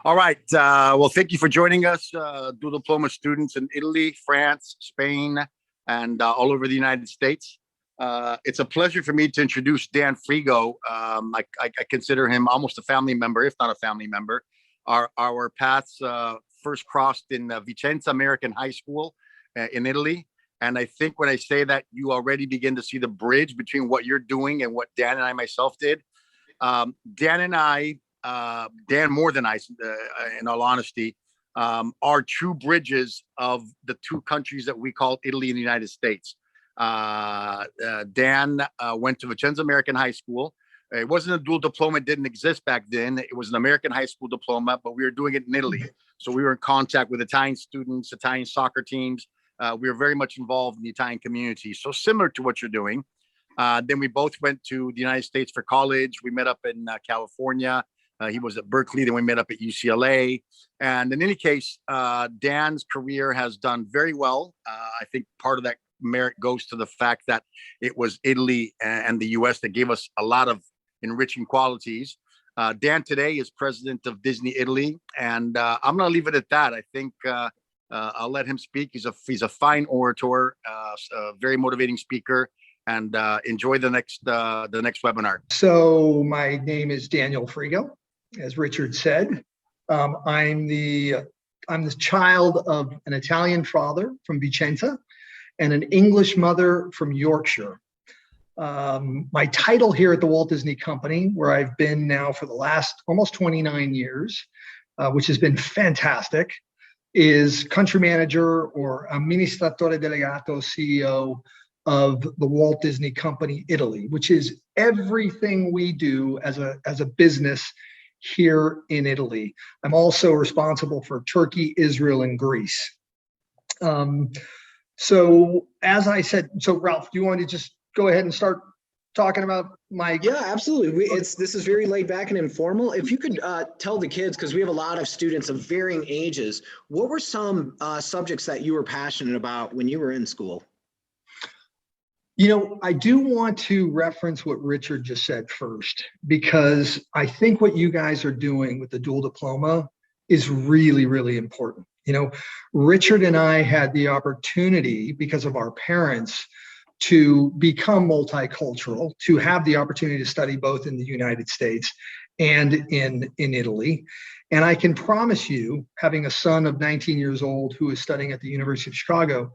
All right. Well, thank you for joining us, dual diploma students in Italy, France, Spain, and all over the United States. It's a pleasure for me to introduce Dan Frigo. I consider him almost a family member, if not a family member. Our paths first crossed in Vicenza American High School in Italy. And I think when I say that, you already begin to see the bridge between what you're doing and what Dan and I myself did. Dan more than I, in all honesty, are true bridges of the two countries that we call Italy and the United States. Dan went to Vicenza American High School. It wasn't a dual diploma. It didn't exist back then. It was an American high school diploma, but we were doing it in Italy. So we were in contact with Italian students, Italian soccer teams. We were very much involved in the Italian community. So similar to what you're doing. Then we both went to the United States for college. We met up in California. He was at Berkeley. Then we met up at UCLA. And in any case, Dan's career has done very well. I think part of that merit goes to the fact that it was Italy and the US that gave us a lot of enriching qualities. Dan today is president of Disney Italy. And I'm going to leave it at that. I think I'll let him speak. He's a fine orator, a very motivating speaker. And enjoy the next webinar. So my name is Daniel Frigo, as Richard said. I'm the child of an Italian father from Vicenza and an English mother from Yorkshire. My title here at the Walt Disney Company, where I've been now for the last almost 29 years, which has been fantastic, is country manager or amministratore delegato, CEO of the Walt Disney Company Italy, which is everything we do as a business here in Italy. I'm also responsible for Turkey, Israel, and Greece. So as I said, so Ralph, do you want to just go ahead and start talking about my? Yeah, absolutely. This is very laid back and informal. If you could tell the kids, because we have a lot of students of varying ages, what were some subjects that you were passionate about when you were in school? You know, I do want to reference what Richard just said first, because I think what you guys are doing with the dual diploma is really, really important. You know, Richard and I had the opportunity, because of our parents, to become multicultural, to have the opportunity to study both in the United States and in Italy. And I can promise you, having a son of 19 years old who is studying at the University of Chicago,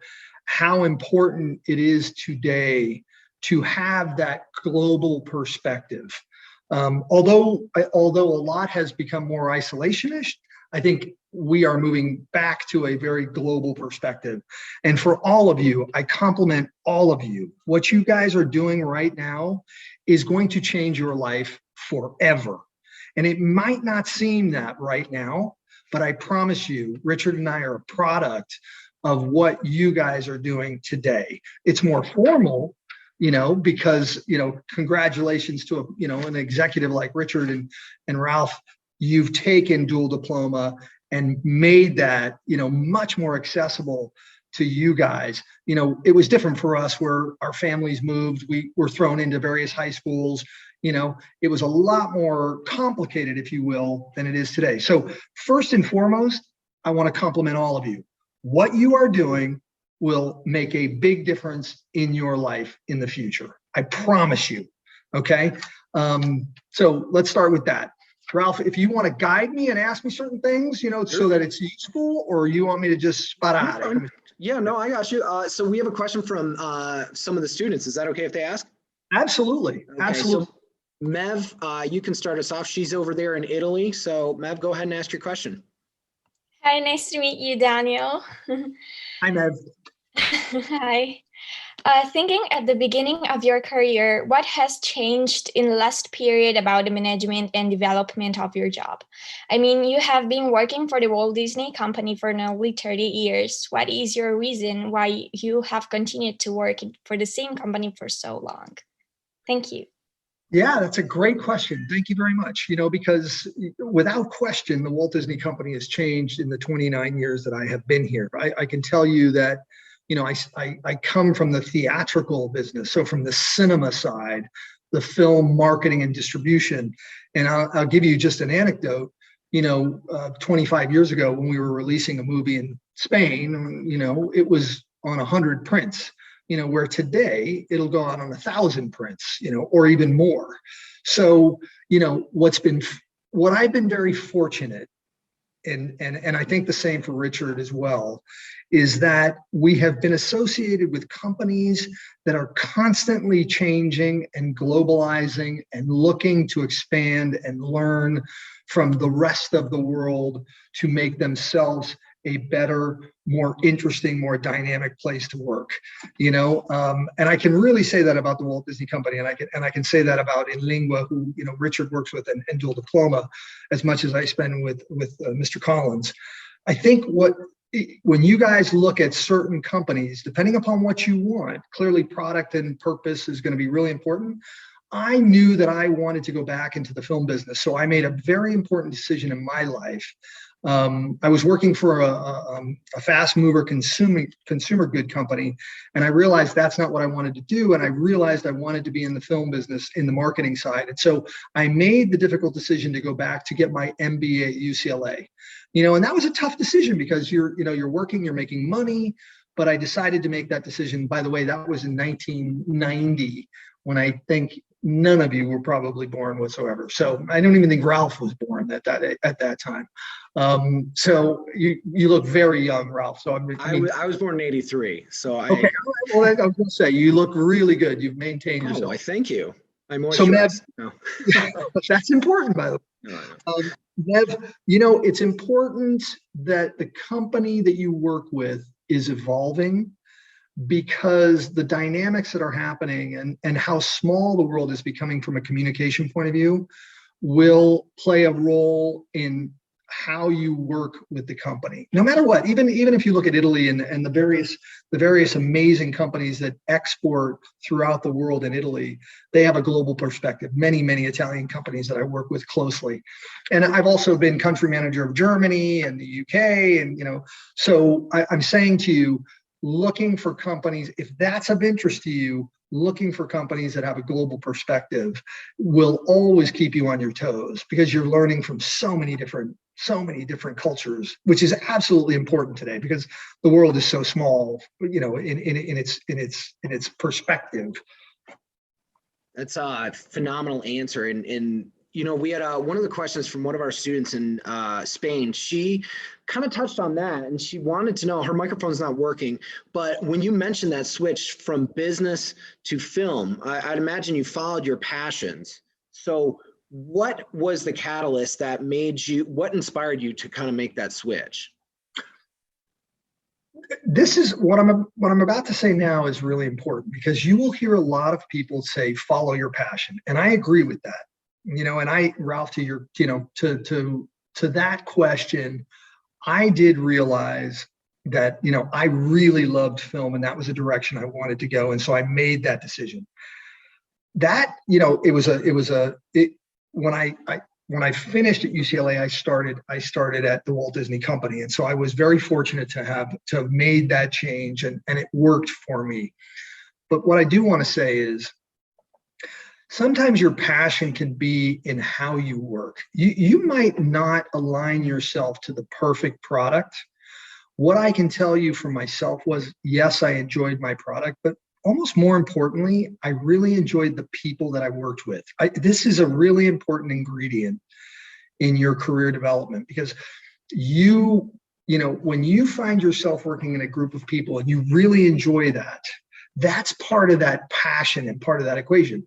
how important it is today to have that global perspective. Although a lot has become more isolationist, I think we are moving back to a very global perspective. And for all of you, I compliment all of you. What you guys are doing right now is going to change your life forever. And it might not seem that right now, but I promise you, Richard and I are a product of what you guys are doing today. It's more formal, you know, because, you know, congratulations to an executive like Richard and Ralph. You've taken dual diploma and made that, you know, much more accessible to you guys. You know, it was different for us where our families moved. We were thrown into various high schools. You know, it was a lot more complicated, if you will, than it is today. So first and foremost, I want to compliment all of you. What you are doing will make a big difference in your life in the future. I promise you. Okay. So let's start with that. Ralph, if you want to guide me and ask me certain things, you know, so that it's useful, or you want me to just spot out? Yeah, no, I got you. So we have a question from some of the students. Is that okay if they ask? Absolutely. Okay, absolutely. So Mev, you can start us off. She's over there in Italy. So Mev, go ahead and ask your question. Hi, nice to meet you, Daniel. Hi, Mev. Hi. Thinking at the beginning of your career, what has changed in the last period about the management and development of your job? I mean, you have been working for the Walt Disney Company for nearly 30 years. What is your reason why you have continued to work for the same company for so long? Thank you. Yeah, that's a great question. Thank you very much. You know, because without question, the Walt Disney Company has changed in the 29 years that I have been here. I can tell you that, you know, I come from the theatrical business, so from the cinema side, the film marketing and distribution. And I'll give you just an anecdote. 25 years ago when we were releasing a movie in Spain, it was on 100 prints, where today it'll go out on 1,000 prints, or even more. So, what I've been very fortunate, and I think the same for Richard as well, is that we have been associated with companies that are constantly changing and globalizing and looking to expand and learn from the rest of the world to make themselves a better, more interesting, more dynamic place to work. And I can really say that about the Walt Disney Company, and I can say that about In Lingua, who Richard works with, and Dual Diploma, as much as I spend with Mr. Collins. I think when you guys look at certain companies, depending upon what you want, clearly product and purpose is going to be really important. I knew that I wanted to go back into the film business, so I made a very important decision in my life. I was working for a fast mover consumer good company, and I realized that's not what I wanted to do. And I realized I wanted to be in the film business, in the marketing side. And so I made the difficult decision to go back to get my MBA at UCLA. And that was a tough decision because you're working, you're making money. But I decided to make that decision. By the way, that was in 1990, when I think none of you were probably born whatsoever. So I don't even think Ralph was born at that time. So you look very young, Ralph. So I was born in '83. So okay. Well, I was going to say you look really good. You've maintained yourself. I thank you. I'm more so Mev, that's important, by the way. Mev, it's important that the company that you work with is evolving, because the dynamics that are happening and how small the world is becoming from a communication point of view will play a role in how you work with the company, no matter what. Even if you look at Italy and the various amazing companies that export throughout the world in Italy, they have a global perspective. Many Italian companies that I work with closely, and I've also been country manager of Germany and the UK, and so I'm saying to you, looking for companies, if that's of interest to you, looking for companies that have a global perspective will always keep you on your toes, because you're learning from so many different cultures, which is absolutely important today because the world is so small, in its perspective. That's a phenomenal answer. And we had one of the questions from one of our students in Spain. She kind of touched on that, and she wanted to know, her microphone's not working, but when you mentioned that switch from business to film, I'd imagine you followed your passions. So what was the catalyst that what inspired you to kind of make that switch? This is what I'm about to say now is really important, because you will hear a lot of people say, follow your passion. And I agree with that. And Ralph, to your, to that question, I did realize that, I really loved film, and that was a direction I wanted to go. And so I made that decision. That, when I finished at UCLA, I started at the Walt Disney Company. And so I was very fortunate to have made that change, and it worked for me. But what I do want to say is, sometimes your passion can be in how you work. You might not align yourself to the perfect product. What I can tell you for myself was, yes, I enjoyed my product, but almost more importantly, I really enjoyed the people that I worked with. This is a really important ingredient in your career development, because when you find yourself working in a group of people and you really enjoy that, that's part of that passion and part of that equation.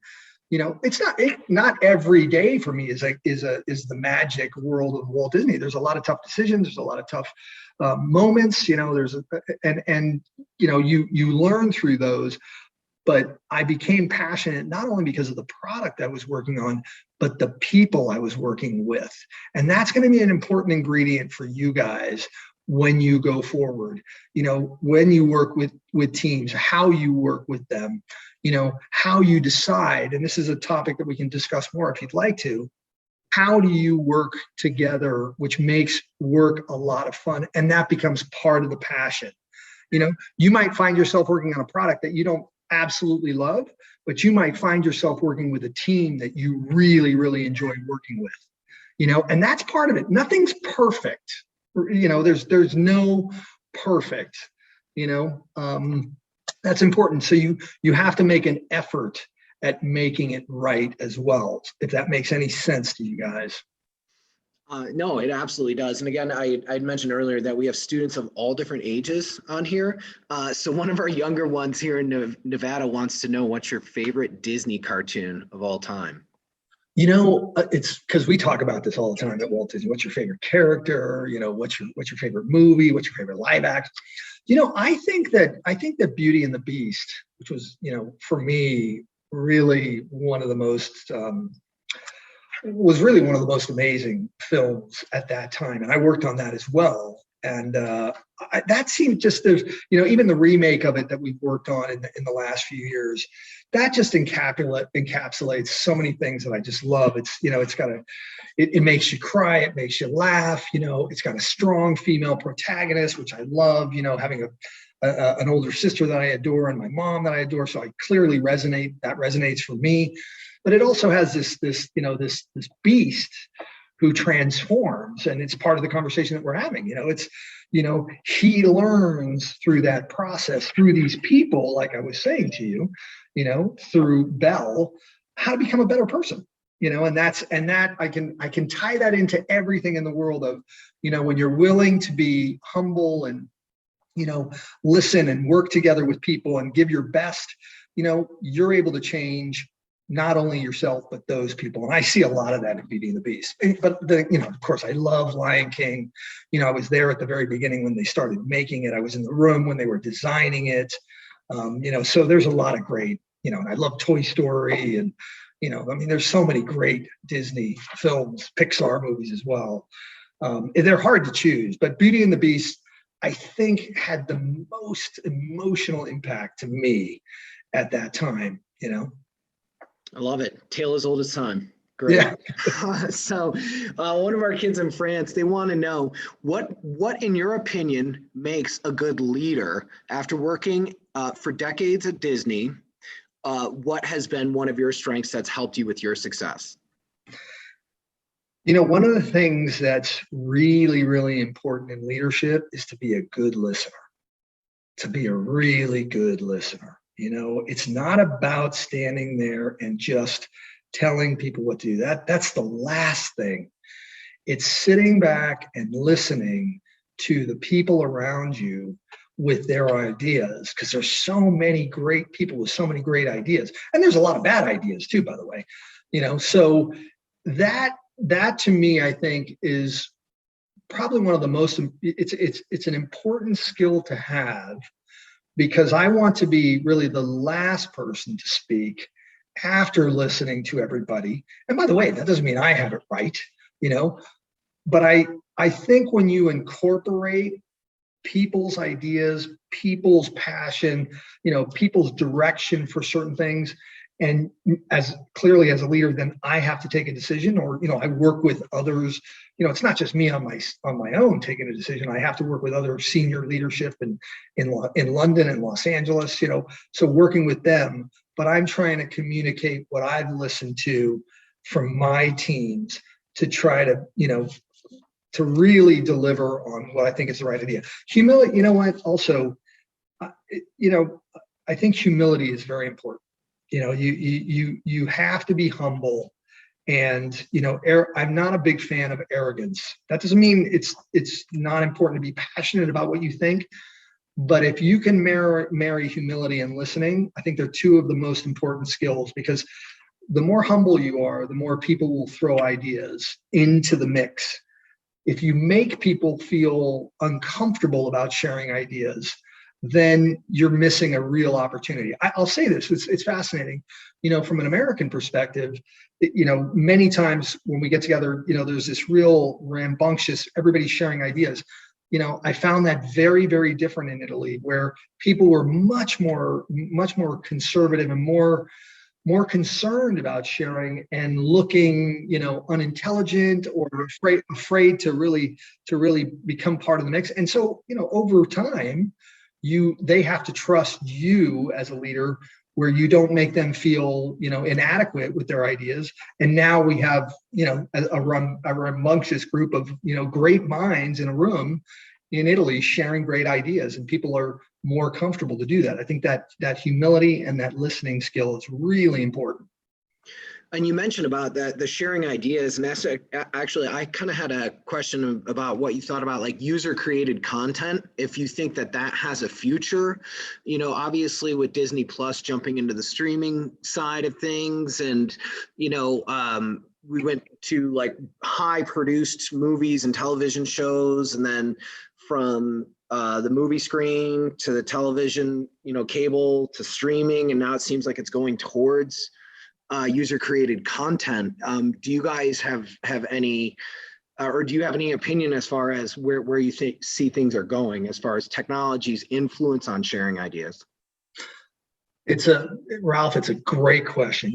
It's not every day for me is the magic world of Walt Disney. There's a lot of tough decisions. There's a lot of tough moments. You learn through those. But I became passionate not only because of the product I was working on, but the people I was working with. And that's going to be an important ingredient for you guys when you go forward. When you work with teams, how you work with them. How you decide, and this is a topic that we can discuss more if you'd like to, how do you work together, which makes work a lot of fun, and that becomes part of the passion. You might find yourself working on a product that you don't absolutely love, but you might find yourself working with a team that you really, really enjoy working with. and that's part of it. Nothing's perfect. There's no perfect, that's important. So you have to make an effort at making it right as well, if that makes any sense to you guys. No, it absolutely does. And again, I'd mentioned earlier that we have students of all different ages on here. So one of our younger ones here in Nevada wants to know, what's your favorite Disney cartoon of all time? It's because we talk about this all the time at Walt Disney. What's your favorite character? What's your favorite movie? What's your favorite live act? I think that Beauty and the Beast, which was, for me, really one of the most amazing films at that time, and I worked on that as well. And that seemed just even the remake of it that we've worked on in the last few years, that just encapsulates so many things that I just love. It makes you cry, it makes you laugh. It's got a strong female protagonist, which I love. Having an older sister that I adore and my mom that I adore, so I clearly resonate. That resonates for me. But it also has this beast who transforms, and it's part of the conversation that we're having. He learns through that process, through these people, like I was saying to you, through Belle, how to become a better person. And that I can tie that into everything in the world of, when you're willing to be humble and, listen and work together with people and give your best, you're able to change not only yourself, but those people. And I see a lot of that in Beauty and the Beast. But of course, I love Lion King. I was there at the very beginning when they started making it. I was in the room when they were designing it. So there's a lot of great, and I love Toy Story, and, there's so many great Disney films, Pixar movies as well. They're hard to choose, but Beauty and the Beast, I think, had the most emotional impact to me at that time, I love it. Tale as old as time. Great. Yeah. So one of our kids in France, they want to know what in your opinion makes a good leader after working for decades at Disney. What has been one of your strengths that's helped you with your success? One of the things that's really, really important in leadership is to be a good listener, to be a really good listener. It's not about standing there and just telling people what to do. That's the last thing. It's sitting back and listening to the people around you with their ideas, because there's so many great people with so many great ideas. And there's a lot of bad ideas too, by the way. So that to me, I think, is probably one of the most, it's an important skill to have, because I want to be really the last person to speak after listening to everybody. And by the way, that doesn't mean I have it right, but I think when you incorporate people's ideas, people's passion, people's direction for certain things, and as clearly as a leader, then I have to take a decision, or, I work with others. It's not just me on my own taking a decision. I have to work with other senior leadership in London and Los Angeles, so working with them, but I'm trying to communicate what I've listened to from my teams to try to, to really deliver on what I think is the right idea. Humility, also, I think humility is very important. You have to be humble, and I'm not a big fan of arrogance. That doesn't mean it's not important to be passionate about what you think, but if you can marry humility and listening, I think they're two of the most important skills, because the more humble you are, the more people will throw ideas into the mix. If you make people feel uncomfortable about sharing ideas, then you're missing a real opportunity. I'll say this, it's fascinating, from an American perspective, many times when we get together, there's this real rambunctious, everybody's sharing ideas. I found that very, very different in Italy, where people were much more conservative and more concerned about sharing and looking, unintelligent or afraid to really become part of the mix. And so, over time, they have to trust you as a leader where you don't make them feel, inadequate with their ideas. And now we have, a rambunctious group of, great minds in a room in Italy sharing great ideas, and people are more comfortable to do that. I think that humility and that listening skill is really important. And you mentioned about that, the sharing ideas, and that's actually, I kind of had a question about what you thought about like user created content. If you think that has a future, obviously with Disney Plus jumping into the streaming side of things, and, we went to like high produced movies and television shows, and then from the movie screen to the television, cable to streaming, and now it seems like it's going towards user created content. Do you guys have any, or do you have any opinion as far as where you see things are going as far as technology's influence on sharing ideas? Ralph, it's a great question.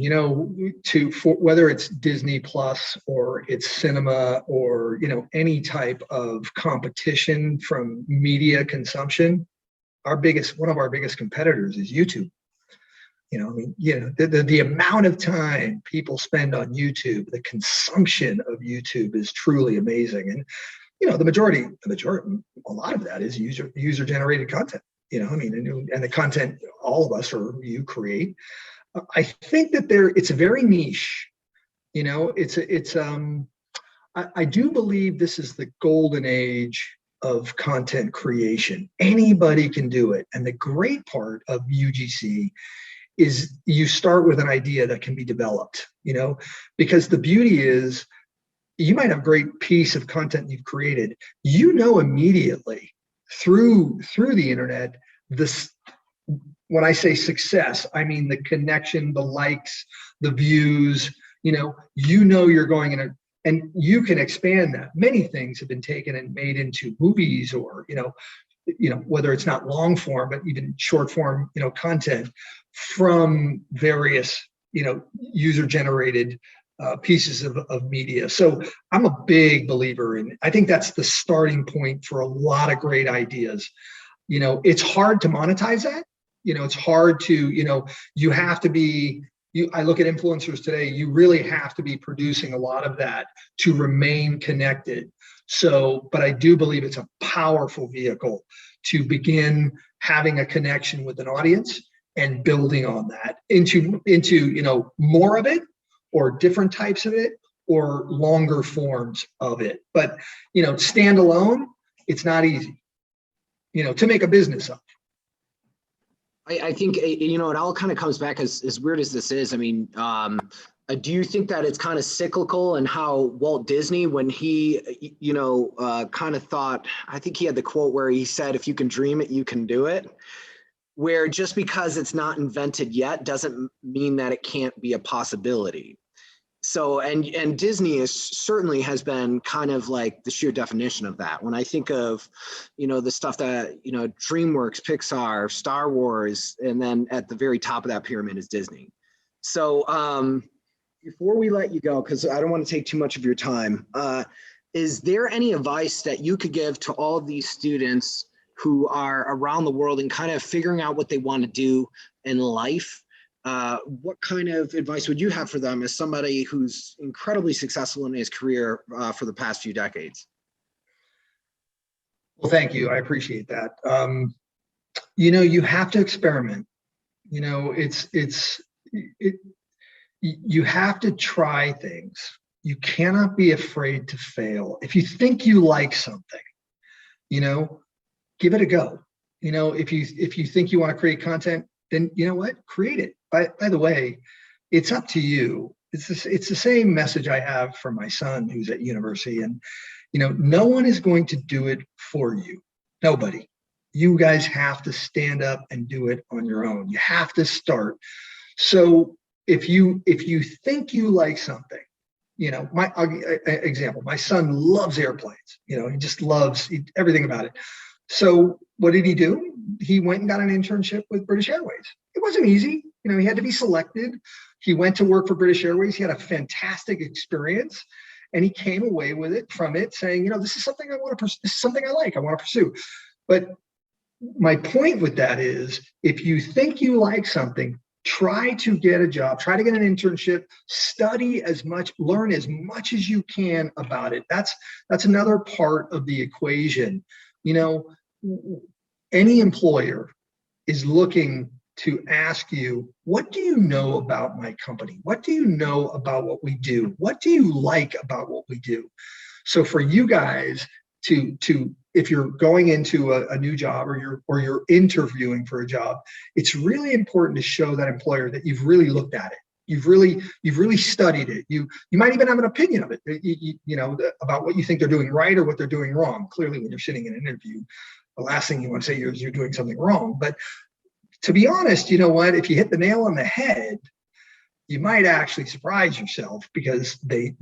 For whether it's Disney Plus or it's cinema or, any type of competition from media consumption, one of our biggest competitors is YouTube. The amount of time people spend on YouTube, the consumption of YouTube is truly amazing. And, a lot of that is user generated content, and the content all of us or you create. I think that it's very niche, I do believe this is the golden age of content creation. Anybody can do it. And the great part of UGC is you start with an idea that can be developed, because the beauty is you might have a great piece of content you've created, immediately through the internet, when I say success, I mean the connection, the likes, the views, you're going in and you can expand that. Many things have been taken and made into movies or, whether it's not long form, but even short form, content from various, user generated pieces of media. So I'm a big believer in, I think that's the starting point for a lot of great ideas. It's hard to monetize that. It's hard to, you have to be, I look at influencers today, you really have to be producing a lot of that to remain connected. So, but I do believe it's a powerful vehicle to begin having a connection with an audience and building on that into more of it or different types of it or longer forms of it. But, standalone, it's not easy, to make a business of. I think, it all kind of comes back as weird as this is. I mean, do you think that it's kind of cyclical and how Walt Disney, when he, kind of thought, I think he had the quote where he said, if you can dream it, you can do it, where just because it's not invented yet doesn't mean that it can't be a possibility. So, and Disney certainly has been kind of like the sheer definition of that. When I think of, the stuff that, DreamWorks, Pixar, Star Wars, and then at the very top of that pyramid is Disney. So before we let you go, because I don't want to take too much of your time, is there any advice that you could give to all of these students who are around the world and kind of figuring out what they want to do in life? What kind of advice would you have for them as somebody who's incredibly successful in his career for the past few decades? Well, thank you. I appreciate that. You have to experiment. You have to try things. You cannot be afraid to fail. If you think you like something, give it a go. If you think you want to create content, then create it. By the way, it's up to you. It's the same message I have for my son who's at university, and no one is going to do it for you. Nobody. You guys have to stand up and do it on your own. You have to start. So if you think you like something, example, my son loves airplanes. He just loves everything about it. So what did he do? He went and got an internship with British Airways. It wasn't easy. He had to be selected. He went to work for British Airways. He had a fantastic experience, and he came away from it saying, this is something I want to pursue. This is something I like. I want to pursue. But my point with that is, if you think you like something, try to get a job, try to get an internship, study as much, learn as much as you can about it. That's another part of the equation. You know, any employer is looking to ask you, what do you know about my company? What do you know about what we do? What do you like about what we do? So for you guys to if you're going into a new job or you're interviewing for a job, it's really important to show that employer that you've really looked at it. You've really studied it. You might even have an opinion of it, you know, about what you think they're doing right or what they're doing wrong. Clearly, when you're sitting in an interview, the last thing you want to say is you're doing something wrong. But to be honest, you know what? If you hit the nail on the head, you might actually surprise yourself because they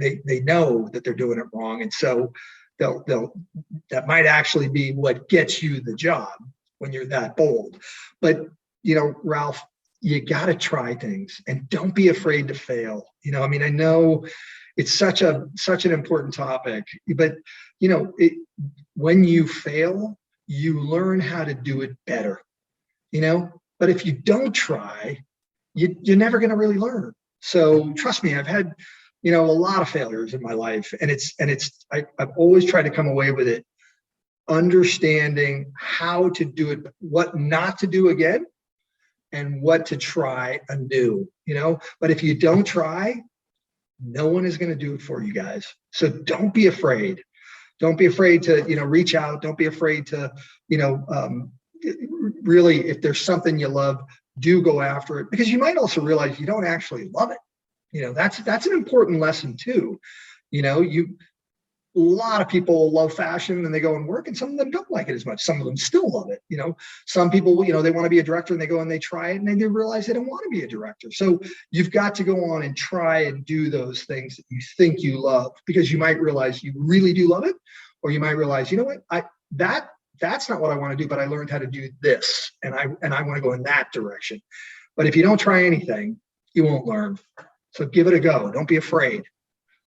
know that they're doing it wrong, and so that might actually be what gets you the job when you're that bold. But you know, Ralph, you got to try things and don't be afraid to fail. You know, I mean, I know it's such an important topic, but you know, when you fail, you learn how to do it better. You know, but if you don't try, you're never going to really learn. So trust me, I've had, you know, a lot of failures in my life, and I've always tried to come away with it, understanding how to do it, what not to do again, and what to try anew, you know. But if you don't try, no one is going to do it for you guys. So don't be afraid. Don't be afraid to, you know, reach out. Don't be afraid to, you know, really, if there's something you love, do go after it, because you might also realize you don't actually love it. You know, that's an important lesson too. You know, a lot of people love fashion and they go and work, and some of them don't like it as much. Some of them still love it. You know, some people, you know, they want to be a director and they go and they try it and they realize they don't want to be a director. So you've got to go on and try and do those things that you think you love, because you might realize you really do love it, or you might realize, you know what, that's not what I want to do, but I learned how to do this, and I want to go in that direction. But if you don't try anything, you won't learn. So give it a go. Don't be afraid.